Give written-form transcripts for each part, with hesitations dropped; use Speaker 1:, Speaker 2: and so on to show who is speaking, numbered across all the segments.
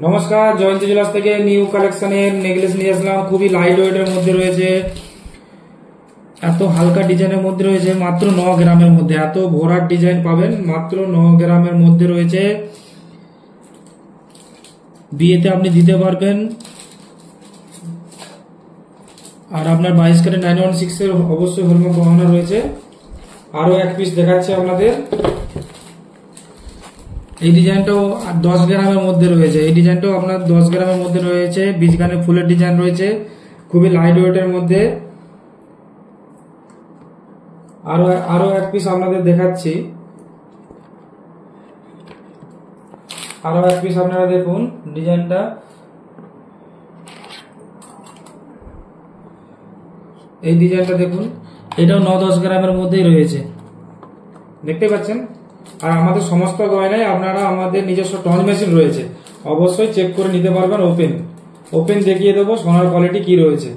Speaker 1: নমস্কার, জয়ন্তী জুয়েলার্স থেকে নিউ কালেকশনের নেকলেস নিয়ে আসলাম। খুবই লাইট ওয়েটের মধ্যে রয়েছে, এত হালকা ডিজাইনের মধ্যে রয়েছে, মাত্র 9 গ্রামের মধ্যে। এত ভরাট ডিজাইন পাবেন মাত্র 9 গ্রামের মধ্যে রয়েছে। বিয়েতে আপনি দিতে পারবেন। আর আপনার 22 ক্যারেট 916 এর অবশ্যই হলমার্ক গহনা রয়েছে। আরো এক পিস দেখাচ্ছে আপনাদের। এই ডিজাইনটাও 10 গ্রামের মধ্যে রয়েছে। এই ডিজাইনটাও আপনার 10 গ্রামের মধ্যে রয়েছে। বীজখানে ফুলের ডিজাইন রয়েছে, খুবই লাইট ওয়েটের মধ্যে। আরো এক পিস আপনাদের দেখাচ্ছি। আরো এক পিস আপনারা দেখুন ডিজাইনটা। এই ডিজাইনটা দেখুন, এটাও 9-10 গ্রামের মধ্যেই রয়েছে, দেখতে পাচ্ছেন। আর আমাদের সমস্ত গয়নায় আপনারা আমাদের নিজস্ব টঞ্চ মেশিন রয়েছে, অবশ্যই চেক করে নিতে পারবেন। ওপেন দেখিয়ে দেবো সোনার কোয়ালিটি কি রয়েছে।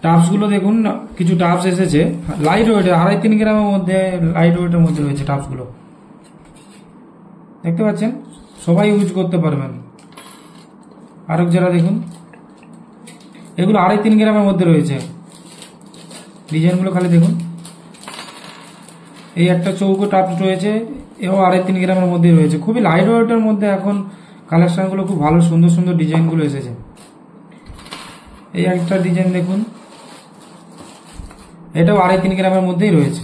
Speaker 1: টাপস গুলো দেখুন, কিছু টাপস এসেছে লাইট ওয়েটের, 2.5-3 গ্রামের মধ্যে লাইট ওয়েটের মধ্যে রয়েছে টাপস গুলো, দেখতে পাচ্ছেন। সবাই ইউজ করতে পারবেন। আরেক যারা দেখুন, এগুলো 2.5-3 গ্রামের মধ্যে রয়েছে। ডিজাইনগুলো খালি দেখুন। এই একটা চৌকো টাপস রয়েছে, এও 2.5-3 গ্রামের মধ্যে রয়েছে। খুবই লাইট ওয়েটের মধ্যে এখন কালেকশনগুলো খুব ভালো, সুন্দর সুন্দর ডিজাইনগুলো এসেছে। এই একটা ডিজাইন দেখুন, এটাও 2.5-3 গ্রামের মধ্যেই রয়েছে।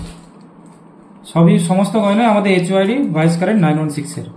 Speaker 1: সমস্ত গয়না আমাদের HYD 22 ক্যারেট 916 এর।